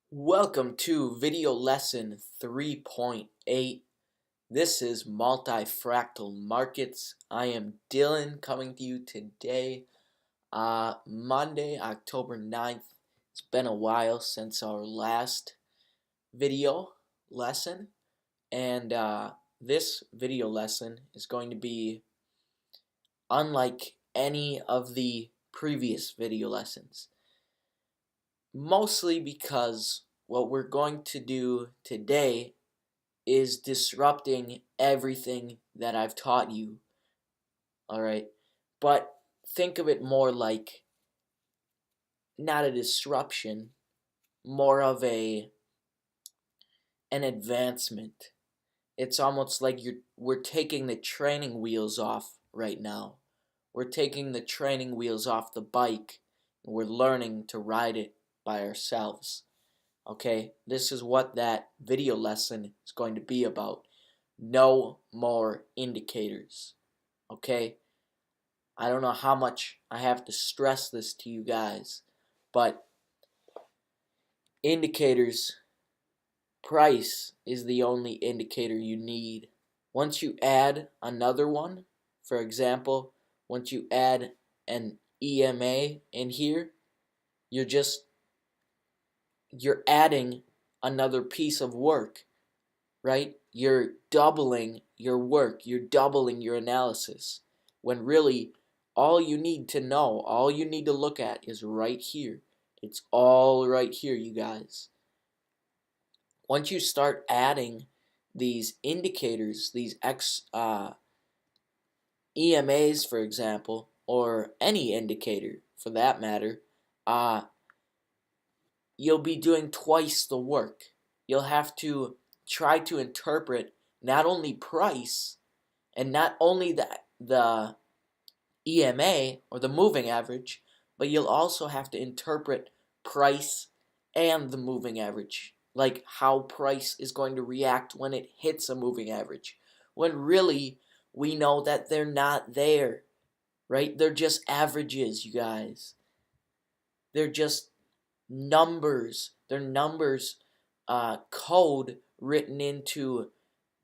Welcome to video lesson 3.8. This is Multifractal Markets. I am Dylan coming to you today, Monday, October 9th. It's been a while since our last video lesson, and this video lesson is going to be unlike any of the previous video lessons. Mostly because what we're going to do today is disrupting everything that I've taught you. Alright? But think of it more like not a disruption, more of an advancement. It's almost like we're taking the training wheels off right now. We're taking the training wheels off the bike and we're learning to ride it by ourselves. Okay, this is what that video lesson is going to be about. No more indicators. Okay, I don't know how much I have to stress this to you guys, but indicators, price is the only indicator you need. Once you add another one, for example, once you add an EMA in here, you're adding another piece of work, right? You're doubling your work, you're doubling your analysis, when really all you need to know, all you need to look at is right here. It's all right here, you guys. Once you start adding these indicators, these EMAs, for example, or any indicator for that matter, you'll be doing twice the work. You'll have to try to interpret not only price and not only the EMA or the moving average, but you'll also have to interpret price and the moving average, like how price is going to react when it hits a moving average, when really we know that they're not there, right? They're just averages, you guys. They're just numbers. They're numbers code written into,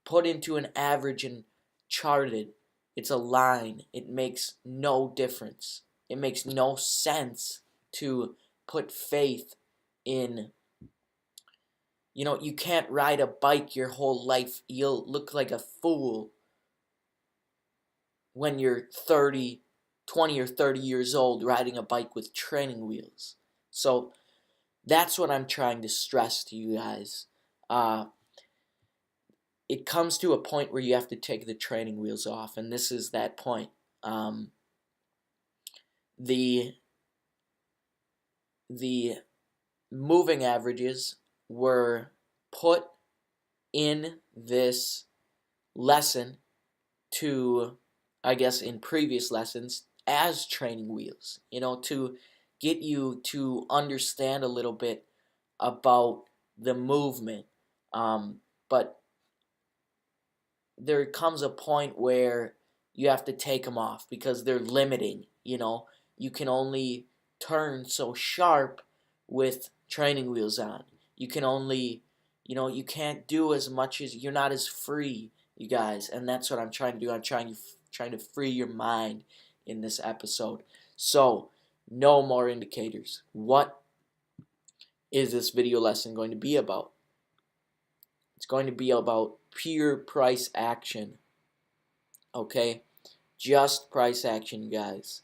put into an average and charted. It's a line. It makes no difference. It makes no sense to put faith in. You can't ride a bike your whole life. You'll look like a fool when you're 20 or 30 years old riding a bike with training wheels. So that's what I'm trying to stress to you guys. It comes to a point where you have to take the training wheels off, and this is that point. The moving averages were put in this lesson to, I guess in previous lessons, as training wheels, to get you to understand a little bit about the movement. But there comes a point where you have to take them off because they're limiting. You can only turn so sharp with training wheels on. You can only, you can't do as much, as you're not as free, you guys. And that's what I'm trying to do. I'm trying to free your mind in this episode. So, no more indicators. What is this video lesson going to be about? It's going to be about pure price action. Okay? Just price action, guys.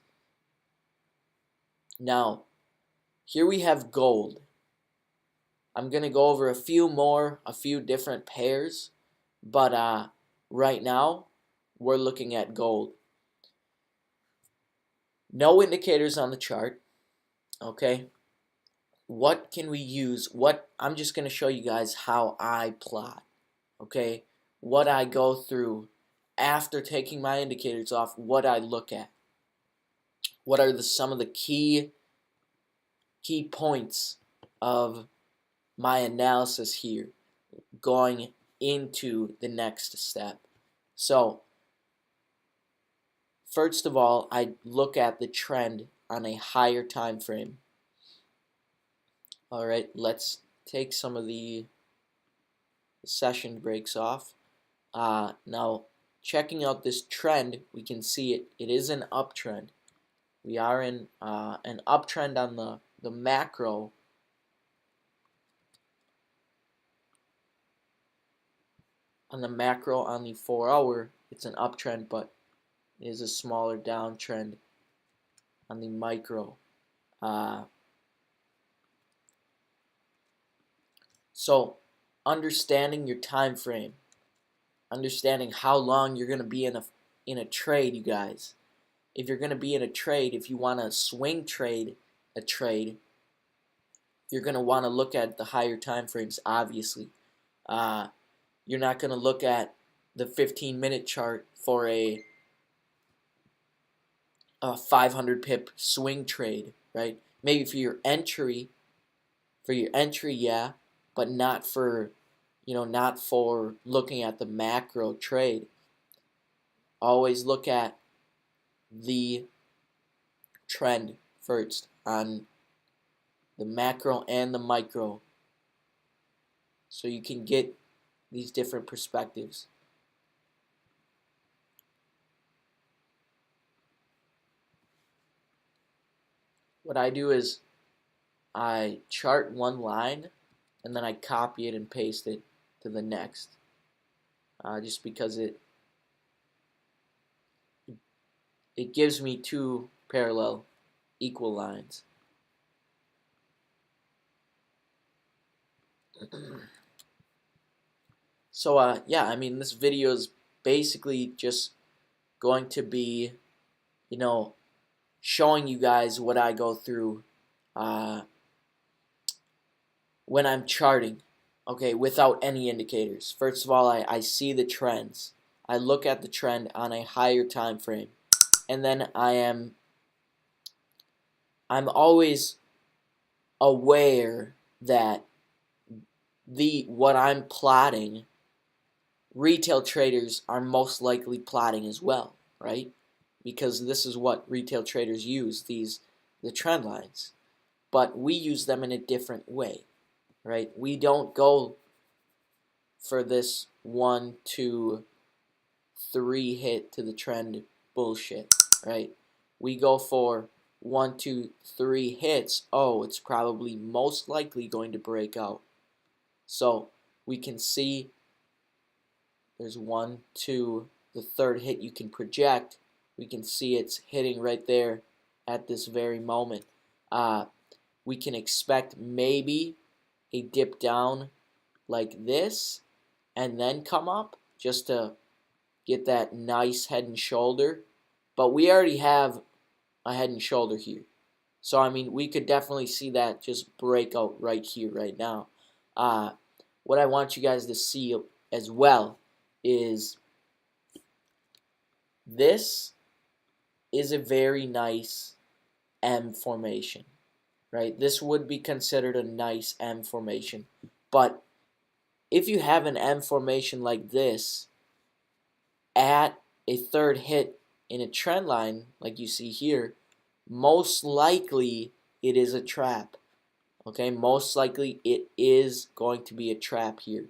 Now, here we have gold. I'm going to go over a few different pairs, but right now we're looking at gold. No indicators on the chart. Okay? What can we use? I'm just going to show you guys how I plot. Okay? What I go through after taking my indicators off, what I look at. What are some of the key points of my analysis here going into the next step. So, first of all, I look at the trend on a higher time frame. Alright, let's take some of the session breaks off. Now, checking out this trend, we can see it is an uptrend. We are in an uptrend on the macro. On the macro, on the 4-hour, it's an uptrend, but it is a smaller downtrend on the micro. So, understanding your time frame, understanding how long you're going to be in a trade, you guys. If you're going to be in a trade, if you want to swing trade a trade, you're going to want to look at the higher time frames, obviously. You're not going to look at the 15-minute chart for a 500 pip swing trade, right? Maybe for your entry, yeah, but not for, not for looking at the macro trade. Always look at the trend first on the macro and the micro, so you can get these different perspectives. What I do is I chart one line and then I copy it and paste it to the next, just because it gives me two parallel equal lines. So yeah, I mean, this video is basically just going to be, showing you guys what I go through when I'm charting, okay, without any indicators. First of all, I see the trends. I look at the trend on a higher time frame, and then I'm always aware that what I'm plotting, retail traders are most likely plotting as well, right? Because this is what retail traders use, the trend lines. But we use them in a different way, right? We don't go for this 1, 2, 3 hit to the trend bullshit, right? We go for 1, 2, 3 hits. Oh, it's probably most likely going to break out. So we can see there's 1, 2, the third hit you can project. We can see it's hitting right there at this very moment. We can expect maybe a dip down like this and then come up just to get that nice head and shoulder. But we already have a head and shoulder here. So, I mean, we could definitely see that just break out right here, right now. What I want you guys to see as well is this is a very nice M formation, right? This would be considered a nice M formation. But if you have an M formation like this at a third hit in a trend line, like you see here, most likely it is a trap. Okay, most likely it is going to be a trap here.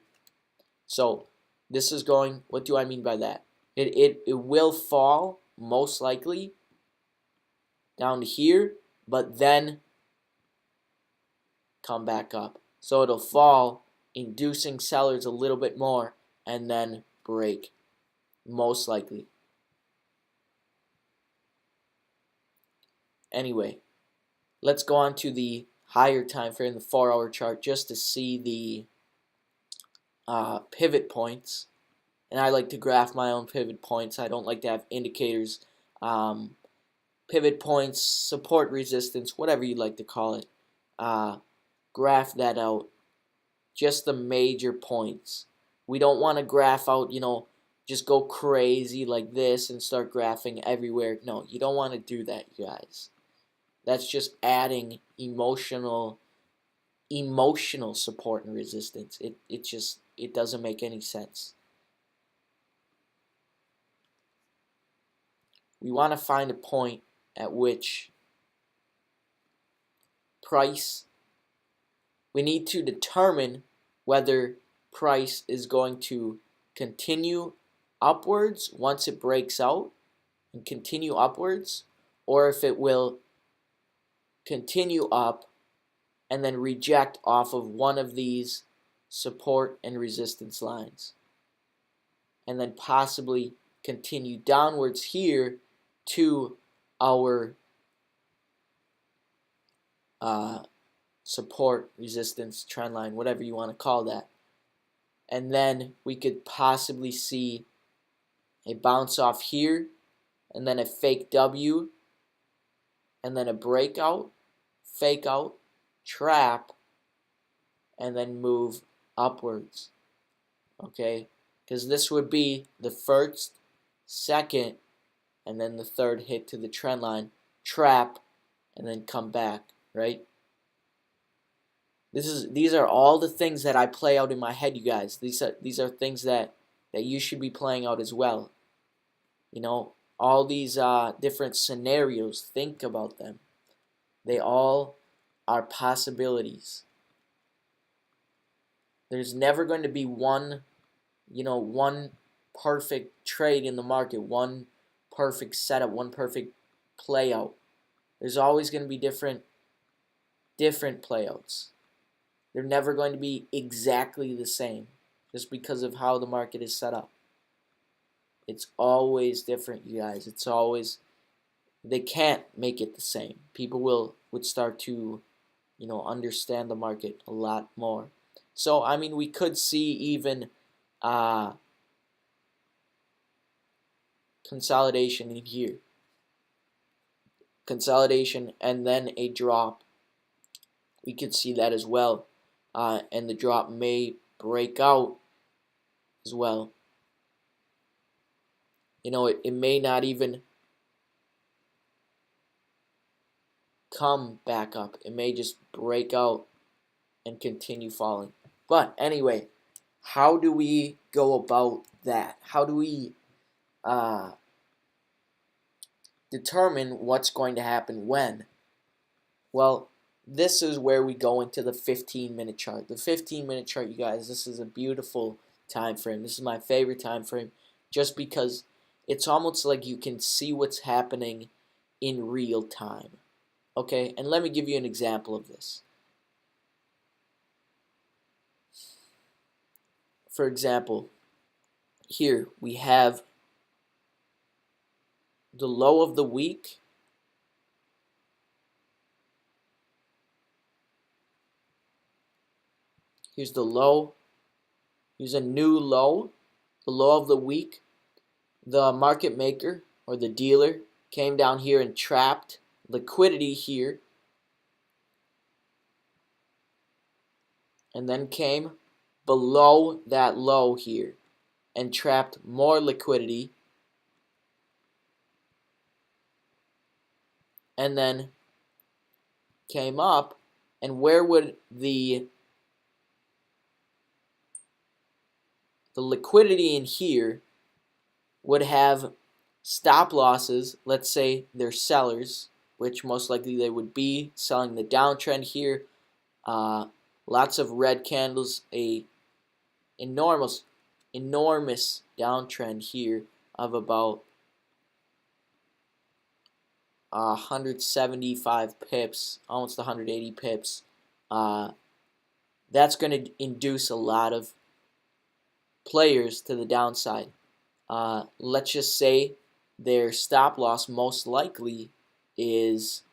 So this is going, what do I mean by that? It will fall, most likely, down to here, but then come back up. So it'll fall, inducing sellers a little bit more, and then break, most likely. Anyway, let's go on to the higher time frame, the 4-hour chart, just to see the pivot points. And I like to graph my own pivot points. I don't like to have indicators. Pivot points, support, resistance, whatever you like to call it. Graph that out. Just the major points. We don't want to graph out, just go crazy like this and start graphing everywhere. No, you don't want to do that, you guys. That's just adding emotional support and resistance. It doesn't make any sense. We want to find a point at which price we need to determine whether price is going to continue upwards once it breaks out and continue upwards, or if it will continue up and then reject off of one of these support and resistance lines, and then possibly continue downwards here to our support, resistance, trend line, whatever you want to call that. And then we could possibly see a bounce off here, and then a fake W, and then a breakout, fake out, trap, and then move upwards. Okay, because this would be the first, second, and then the third hit to the trend line, trap, and then come back, right? These are all the things that I play out in my head, you guys. These are things that you should be playing out as well. You know, all these different scenarios, think about them. They all are possibilities. There's never going to be one perfect trade in the market, one perfect setup, one perfect play out. There's always going to be different playouts. They're never going to be exactly the same just because of how the market is set up. It's always different, you guys. It's always, they can't make it the same. People would start to, understand the market a lot more. So, I mean, we could see even consolidation in here. Consolidation and then a drop. We could see that as well. And the drop may break out as well. It may not even come back up. It may just break out and continue falling. But anyway, how do we go about that? How do we determine what's going to happen when? Well, this is where we go into the 15-minute chart. The 15-minute chart, you guys, this is a beautiful time frame. This is my favorite time frame just because it's almost like you can see what's happening in real time. Okay, and let me give you an example of this. For example, here we have the low of the week. Here's the low. Here's a new low, the low of the week. The market maker or the dealer came down here and trapped liquidity here, and then came below that low here and trapped more liquidity, and then came up, and where would the liquidity in here would have stop losses. Let's say they're sellers, which most likely they would be selling the downtrend here. Lots of red candles, a enormous downtrend here of about 175 pips, almost 180 pips. That's going to induce a lot of players to the downside. Let's just say their stop loss most likely is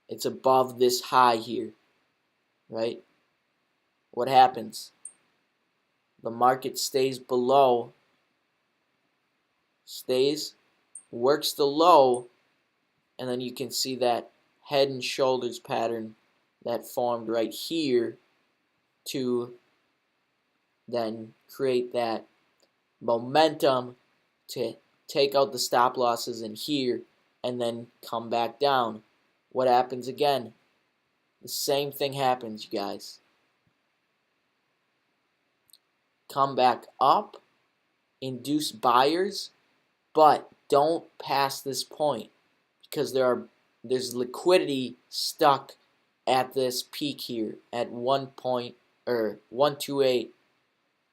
it's above this high here, right? What happens? The market stays below, works the low, and then you can see that head and shoulders pattern that formed right here to then create that momentum to take out the stop losses in here and then come back down. What happens again? The same thing happens, you guys. Come back up, induce buyers, but don't pass this point because there's liquidity stuck at this peak here at 128.0,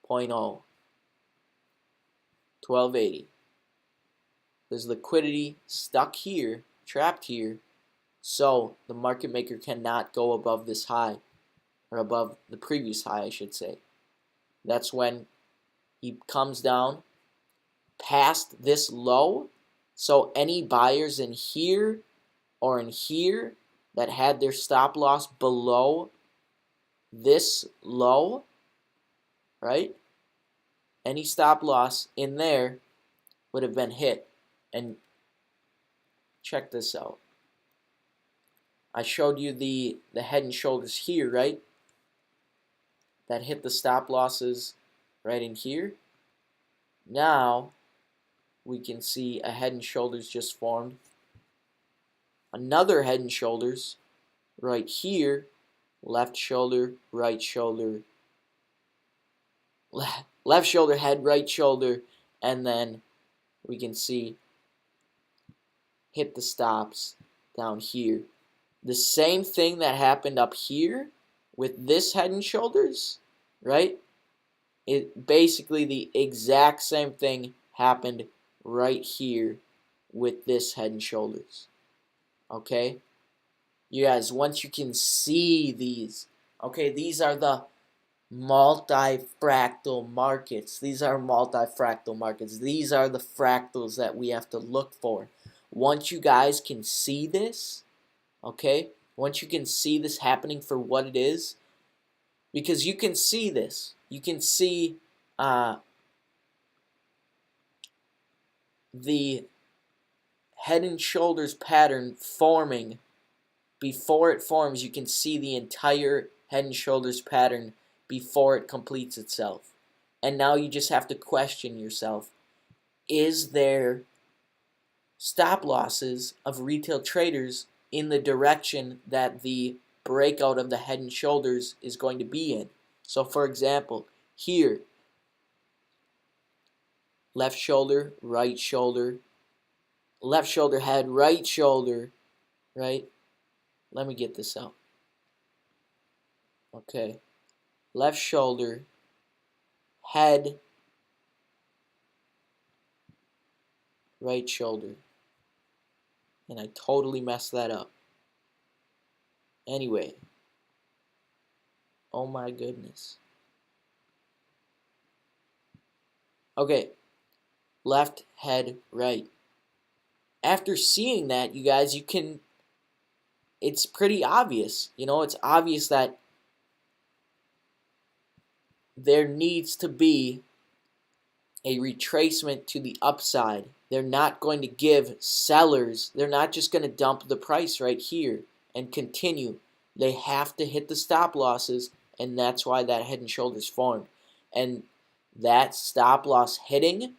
1280. There's liquidity stuck here, trapped here, so the market maker cannot go above this high, or above the previous high, I should say. That's when he comes down past this low. So any buyers in here or in here that had their stop loss below this low, right? Any stop loss in there would have been hit. And check this out. I showed you the head and shoulders here, right? That hit the stop losses right in here. Now we can see a head and shoulders just formed. Another head and shoulders right here. Left shoulder, right shoulder, left shoulder, head, right shoulder, and then we can see hit the stops down here. The same thing that happened up here with this head and shoulders, right? It basically the exact same thing happened right here with this head and shoulders. Okay? You guys, once you can see these, okay, these are the multifractal markets. These are multifractal markets. These are the fractals that we have to look for. Once you guys can see this, okay, once you can see this happening for what it is, because you can see this. You can see the head and shoulders pattern forming. Before it forms, you can see the entire head and shoulders pattern before it completes itself. And now you just have to question yourself, is there stop losses of retail traders in the direction that the breakout of the head and shoulders is going to be in? So for example, here, left shoulder, right shoulder, left shoulder, head, right shoulder, right? Let me get this out. Okay. Left shoulder, head, right shoulder. And I totally messed that up. Anyway. Oh my goodness. Okay. Left, head, right. After seeing that, you guys, you can, it's pretty obvious. You know, it's obvious that there needs to be a retracement to the upside. They're not going to give sellers, they're not just going to dump the price right here and continue. They have to hit the stop losses, and that's why that head and shoulders formed. And that stop loss hitting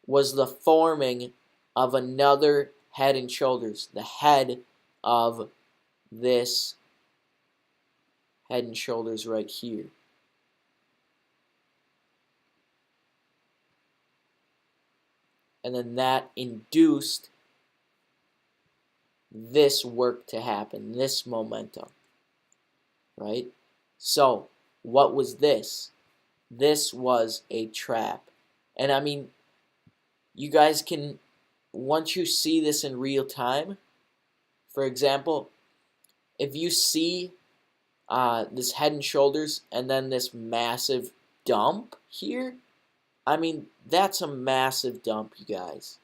was the forming of another head and shoulders, the head of this head and shoulders right here. And then that induced this work to happen, this momentum, right? So what was this? This was a trap. And I mean, you guys can, once you see this in real time, for example, if you see this head and shoulders and then this massive dump here, I mean, that's a massive dump, you guys.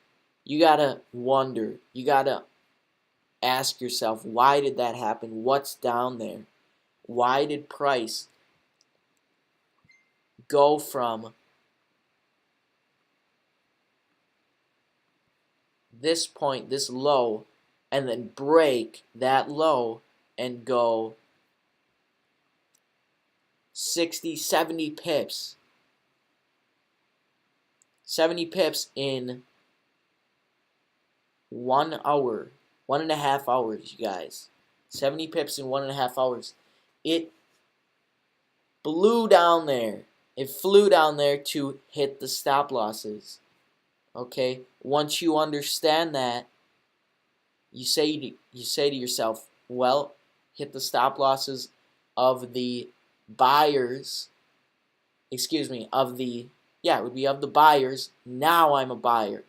You gotta wonder, you gotta ask yourself, why did that happen? What's down there? Why did price go from this point, this low, and then break that low and go 60, 70 pips? 70 pips in 1 hour, 1.5 hours, you guys. 70 pips in 1.5 hours. It blew down there. It flew down there to hit the stop losses. Okay? Once you understand that, you say to yourself, well, hit the stop losses of the buyers, excuse me, of the, yeah, it would be of the buyers. Now I'm a buyer.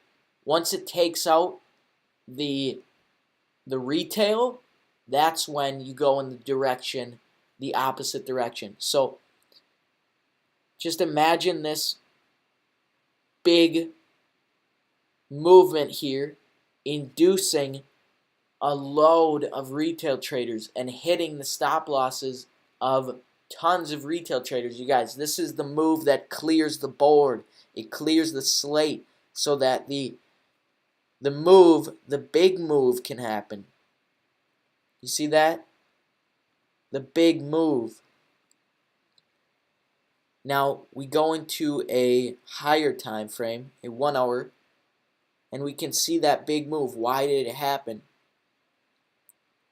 Once it takes out the retail, that's when you go in the direction, the opposite direction. So just imagine this big movement here inducing a load of retail traders and hitting the stop losses of tons of retail traders. You guys, this is the move that clears the board. It clears the slate so that the big move can happen. You see that? The big move. Now we go into a higher time frame, a 1 hour, and we can see that big move. Why did it happen?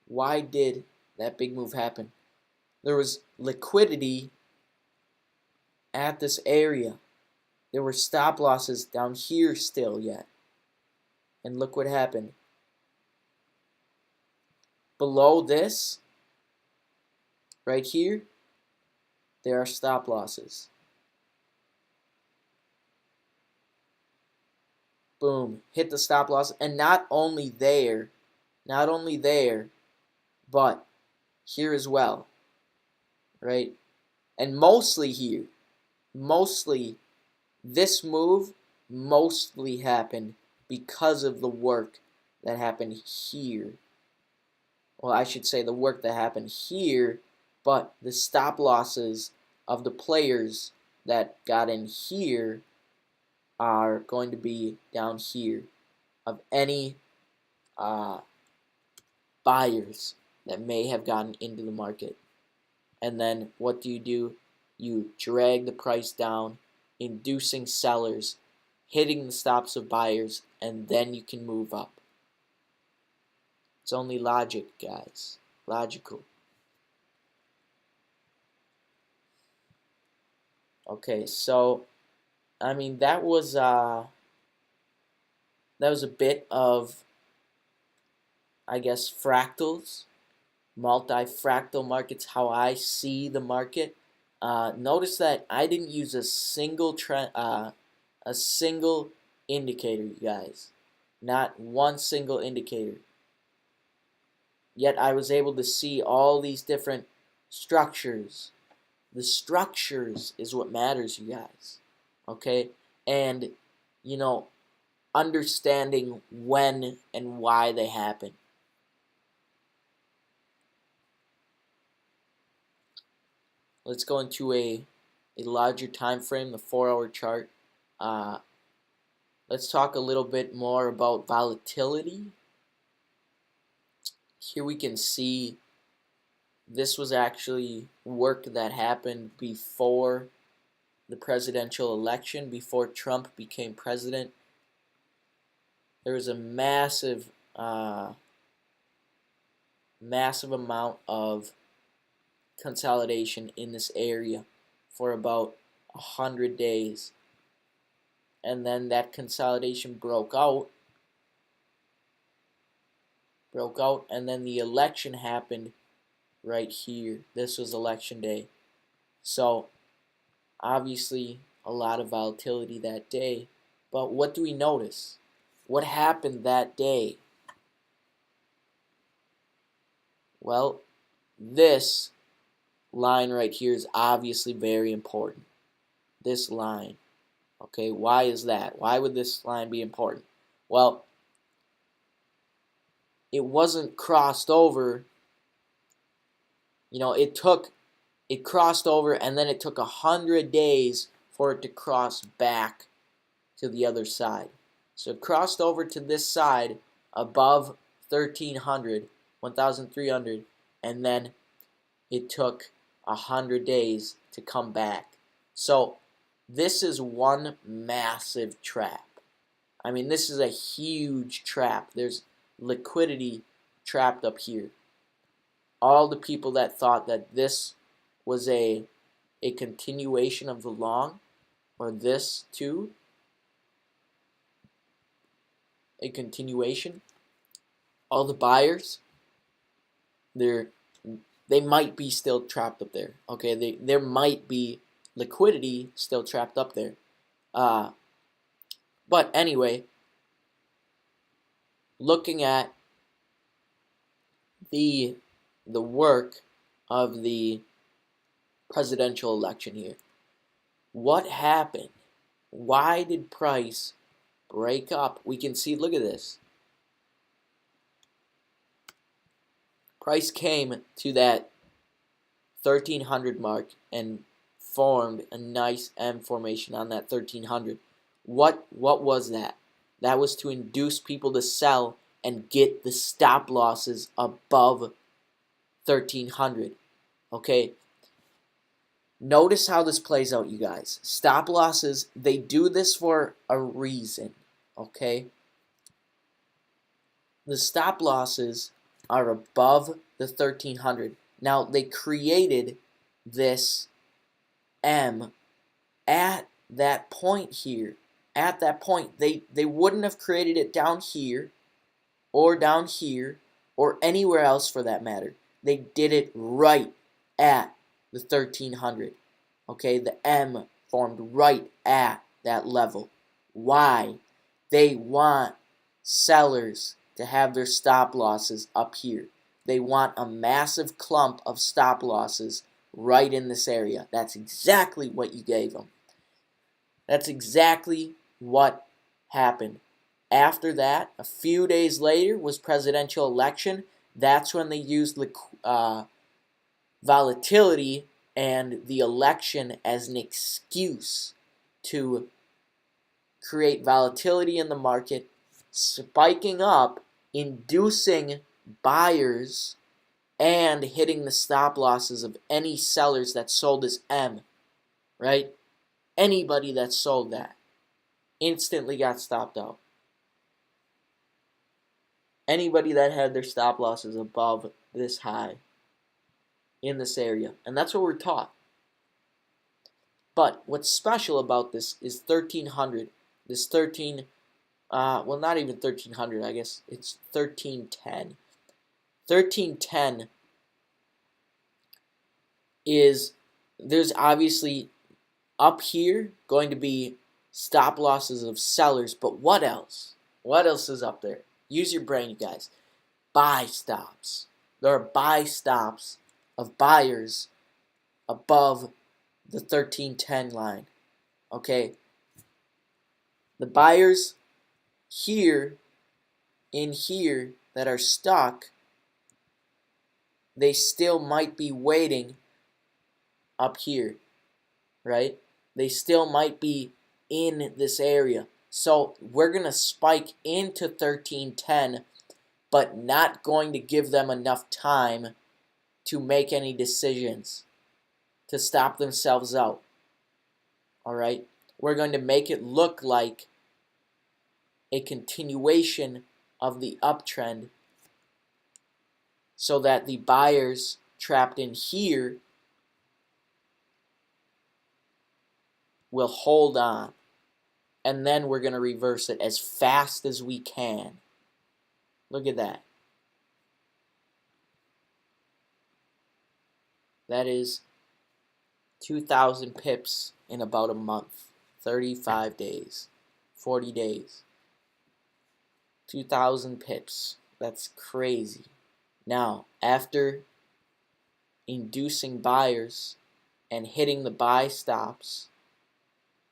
Why did that big move happen? There was liquidity at this area. There were stop losses down here still yet. And look what happened. Below this, right here, there are stop losses. Boom, hit the stop loss. And not only there, but here as well, right? And mostly here, this move mostly happened because of the work that happened here. Well, I should say the work that happened here, but the stop losses of the players that got in here are going to be down here of any buyers that may have gotten into the market. And then what do? You drag the price down, inducing sellers, hitting the stops of buyers, and then you can move up. It's only logic, guys. Logical. Okay, so I mean that was a bit of, I guess, fractals, multifractal markets, how I see the market. Notice that I didn't use a single indicator, you guys. Not one single indicator. Yet I was able to see all these different structures. The structures is what matters, you guys. Okay? And, you know, understanding when and why they happen. Let's go into a larger time frame, the 4-hour chart. Let's talk a little bit more about volatility. Here we can see this was actually work that happened before the presidential election, before Trump became president. There was a massive amount of consolidation in this area for about 100 days. And then that consolidation broke out, and then the election happened right here. This was election day. So obviously a lot of volatility that day. But what do we notice? What happened that day? Well, this line right here is obviously very important. This line. Okay, why is that? Why would this line be important? Well, it wasn't crossed over. You know, it crossed over, and then it took 100 days for it to cross back to the other side. So it crossed over to this side above 1,300, 1,300, and then it took 100 days to come back. So this is one massive trap. I mean, this is a huge trap. There's liquidity trapped up here. All the people that thought that this was a continuation of the long, or this too, a continuation, all the buyers, they're they might be still trapped up there. Okay, there might be liquidity still trapped up there. But anyway, looking at the work of the presidential election here, what happened? Why did price break up? We can see, look at this. Price came to that 1300 mark and formed a nice M formation on that 1300. What was that? That was to induce people to sell and get the stop losses above 1300. Okay? Notice how this plays out, you guys. Stop losses, they do this for a reason. Okay? The stop losses are above the 1300. Now, they created this M at that point here. At that point, they wouldn't have created it down here or anywhere else for that matter. They did it right at the 1300. Okay, the M formed right at that level. Why? They want sellers to have their stop losses up here. They want a massive clump of stop losses right in this area. That's exactly what you gave them. That's exactly what happened. After that, a few days later was presidential election. That's when they used volatility and the election as an excuse to create volatility in the market, spiking up, inducing buyers, and hitting the stop losses of any sellers that sold as M, right? Anybody that sold that instantly got stopped out. Anybody that had their stop losses above this high in this area. And that's what we're taught. But what's special about this is 1300. This well, not even 1300, I guess it's 1310. 1310 is, there's obviously up here going to be stop losses of sellers, but what else? What else is up there? Use your brain, you guys. Buy stops. There are buy stops of buyers above the 1310 line. Okay? The buyers here, in here, that are stuck, they still might be waiting up here, right? They still might be in this area. So we're going to spike into 1310, but not going to give them enough time to make any decisions, to stop themselves out. All right? We're going to make it look like a continuation of the uptrend so that the buyers trapped in here will hold on. And then we're going to reverse it as fast as we can. Look at that. That is 2,000 pips in about a month. 35 days. 40 days. 2,000 pips. That's crazy. Now, after inducing buyers and hitting the buy stops,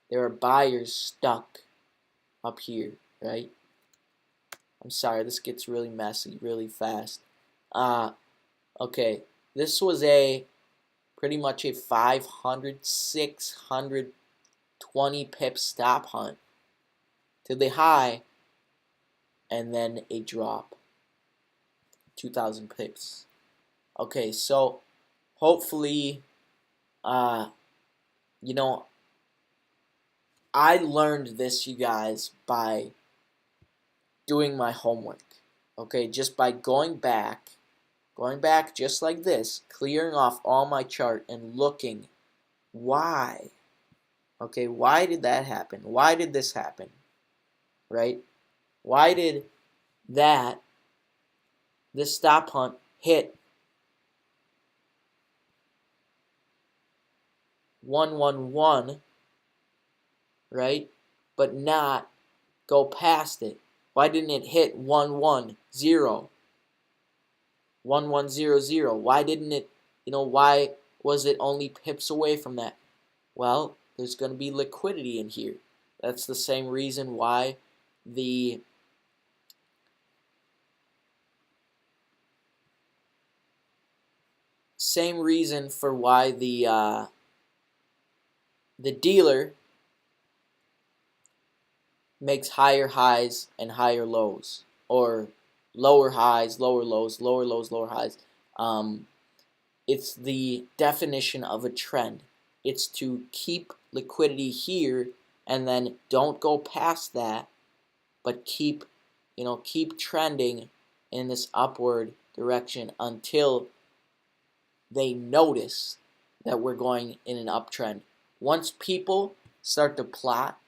there are buyers stuck up here, right? I'm sorry, this gets really messy really fast. Okay, this was pretty much a 500, 620 pip stop hunt to the high, and then a drop. 2,000 pips. Okay, so hopefully, you know, I learned this, you guys, by doing my homework. Okay, just by going back just like this, clearing off all my chart and looking why. Okay, why did that happen? Why did this happen? Right? Why did this stop hunt hit 111, right? But not go past it. Why didn't it hit 110? 1100? Why didn't it, why was it only pips away from that? Well, there's going to be liquidity in here. That's the same reason why the the dealer makes higher highs and higher lows, or lower highs, lower lows, lower lows, lower highs. It's the definition of a trend. It's to keep liquidity here and then don't go past that, but keep trending in this upward direction until they notice that we're going in an uptrend. Once people start to plot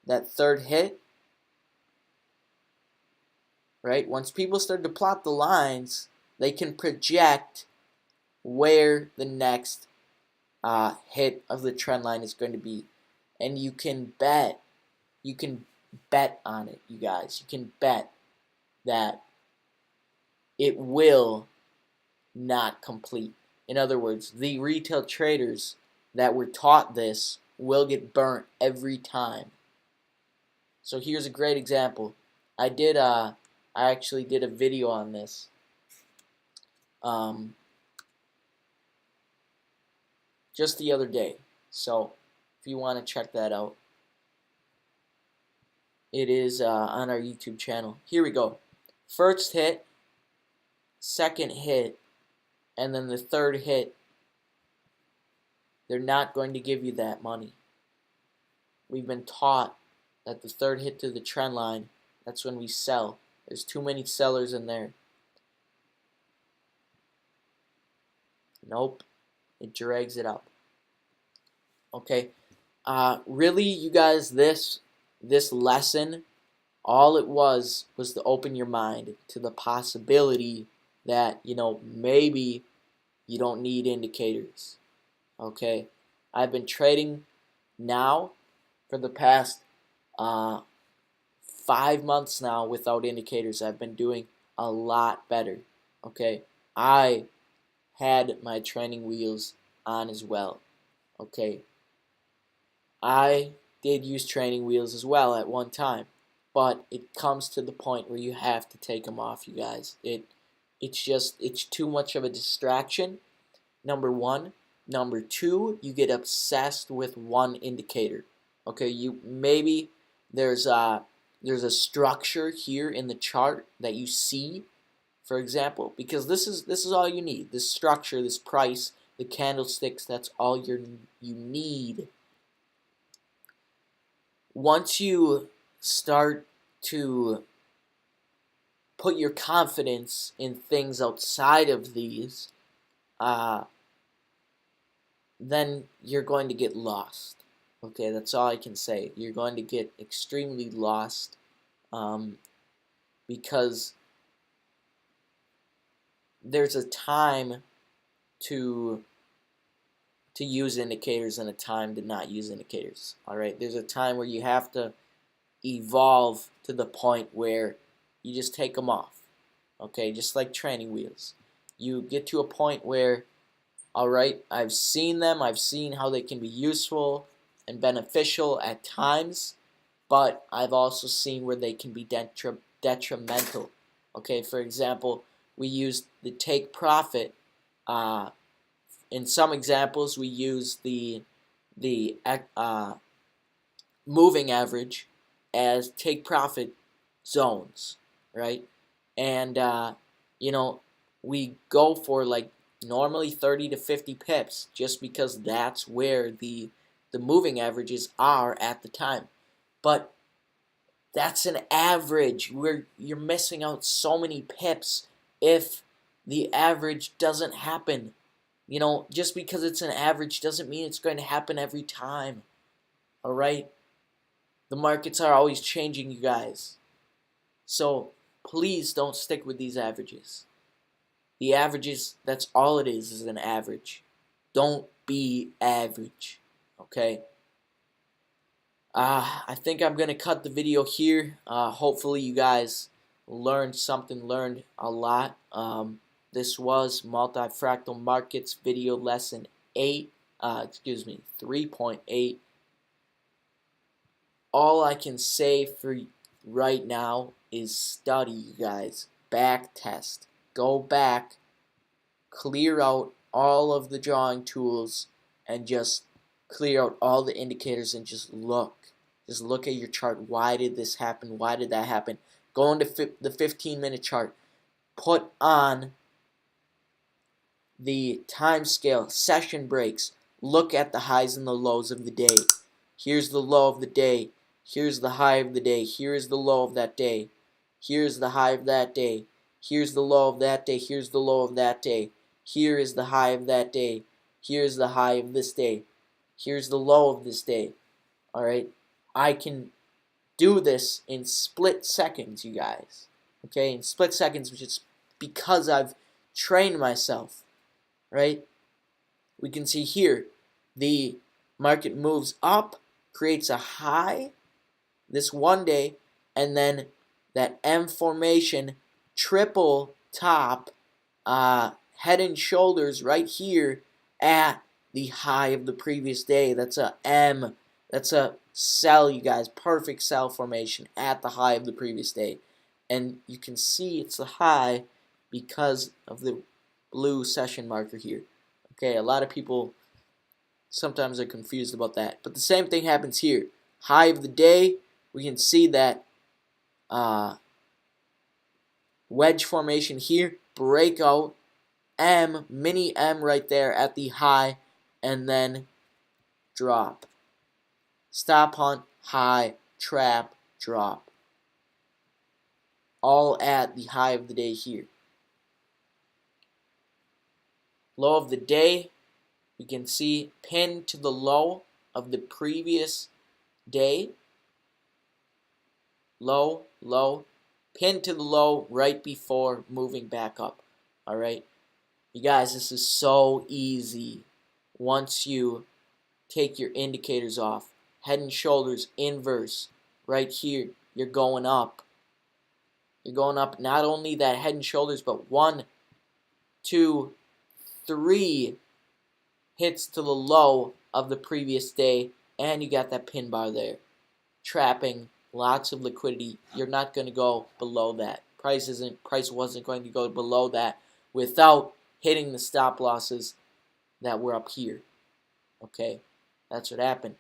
that third hit, right? Once people start to plot the lines, they can project where the next hit of the trend line is going to be. And you can bet on it, you guys. You can bet that it will not complete. In other words, the retail traders that were taught this will get burnt every time. So here's a great example. I actually did a video on this. Just the other day. So if you want to check that out, it is on our YouTube channel. Here we go. First hit, second hit, and then the third hit. They're not going to give you that money. We've been taught that the third hit to the trend line, that's when we sell. There's too many sellers in there. Nope. It drags it up. Okay. Really, you guys, this lesson, all it was to open your mind to the possibility that, maybe you don't need indicators. Okay. I've been trading now for the past 5 months now without indicators. I've been doing a lot better. Okay. I had my training wheels on as well. Okay. I did use training wheels as well at one time, but it comes to the point where you have to take them off, you guys. It's too much of a distraction. Number one. Number two, you get obsessed with one indicator. Okay, maybe there's a structure here in the chart that you see, for example, because this is all you need. This structure, this price, the candlesticks, that's all you need. Once you start to put your confidence in things outside of these, then you're going to get lost. Okay, that's all I can say. You're going to get extremely lost because there's a time to use indicators and a time to not use indicators. All right, there's a time where you have to evolve to the point where you just take them off. Okay, just like training wheels. You get to a point where, all right, I've seen them. I've seen how they can be useful and beneficial at times, but I've also seen where they can be detrimental. Okay, for example, we use the take profit. In some examples, we use the moving average as take profit zones, right? And we go for like normally 30 to 50 pips just because that's where the moving averages are at the time. But that's an average. You're missing out so many pips if the average doesn't happen. Just because it's an average doesn't mean it's going to happen every time. All right? The markets are always changing, you guys. So please don't stick with these averages. The averages, that's all it is an average. Don't be average, okay? I think I'm going to cut the video here. Hopefully you guys learned something, learned a lot. This was Multifractal Markets video lesson 3.8. All I can say for right now is study, you guys. Back test. Go back, clear out all of the drawing tools, and just clear out all the indicators and just look. Just look at your chart. Why did this happen? Why did that happen? Go into the 15-minute chart. Put on the time scale, session breaks. Look at the highs and the lows of the day. Here's the low of the day. Here's the high of the day. Here's the low of that day. Here's the high of that day. Here's the low of that day. Here's the low of that day. Here is the high of that day. Here's the high of this day. Here's the low of this day. Alright? I can do this in split seconds, you guys. Okay? In split seconds, which is because I've trained myself. Right? We can see here, the market moves up, creates a high this one day, and then that M formation, triple top, head and shoulders right here at the high of the previous day. That's a M. That's a sell, you guys. Perfect sell formation at the high of the previous day. And you can see it's the high because of the blue session marker here. Okay, a lot of people sometimes are confused about that. But the same thing happens here. High of the day, we can see that wedge formation here, breakout, M, mini M right there at the high, and then drop. Stop hunt, high, trap, drop. All at the high of the day here. Low of the day, we can see pinned to the low of the previous day. Low, low, pinned to the low right before moving back up. Alright? You guys, this is so easy once you take your indicators off. Head and shoulders, inverse. Right here, you're going up. You're going up not only that head and shoulders, but 1, 2, 3 hits to the low of the previous day, and you got that pin bar there. Trapping, lots of liquidity. You're not going to go below that. Price wasn't going to go below that without hitting the stop losses that were up here. Okay, that's what happened.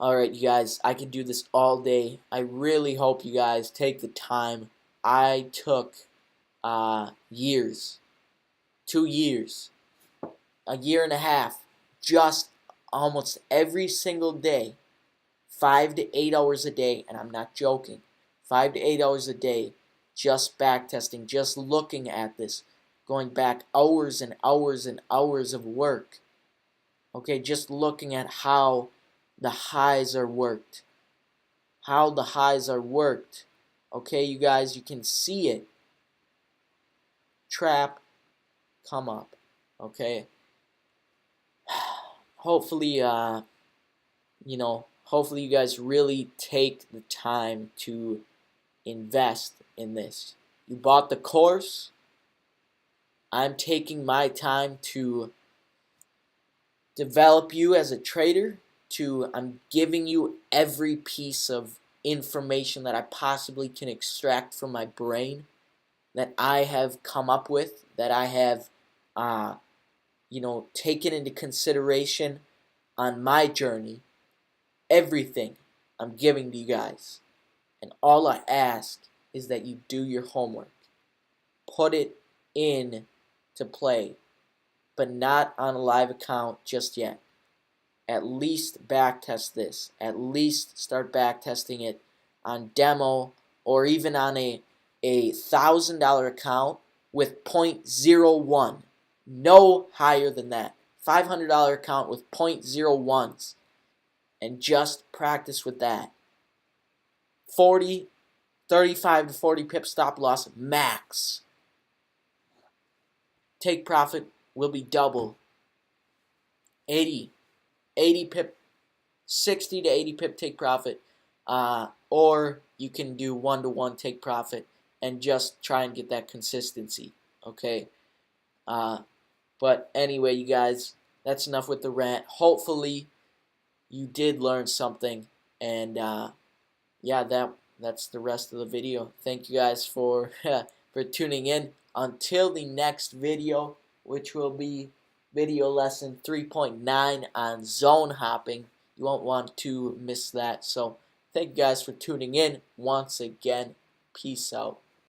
Alright, you guys, I could do this all day. I really hope you guys take the time. I took years, 2 years, a year and a half, just almost every single day, 5 to 8 hours a day, and I'm not joking, 5 to 8 hours a day, just backtesting, just looking at this, going back hours and hours and hours of work. Okay, just looking at how the highs are worked. How the highs are worked. Okay, you guys, you can see it. Trap, come up. Okay. Hopefully, hopefully you guys really take the time to invest in this. You bought the course. I'm taking my time to develop you as a trader. I'm giving you every piece of information that I possibly can extract from my brain, that I have come up with, that I have, taken into consideration on my journey. Everything I'm giving to you guys. And all I ask is that you do your homework. Put it in to play, but not on a live account just yet. At least backtest this. At least start backtesting it on demo or even on a $1,000 account with 0.01. No higher than that. $500 account with 0.01s. And just practice with that. 35 to 40 pip stop loss max. Take profit will be double 80, 80 pip, 60 to 80 pip take profit, or you can do 1-to-1 take profit and just try and get that consistency. Okay. But anyway, you guys, that's enough with the rant. Hopefully, you did learn something, and yeah, that's the rest of the video. Thank you guys for for tuning in. Until the next video, which will be video lesson 3.9 on zone hopping. You won't want to miss that. So thank you guys for tuning in once again. Peace out.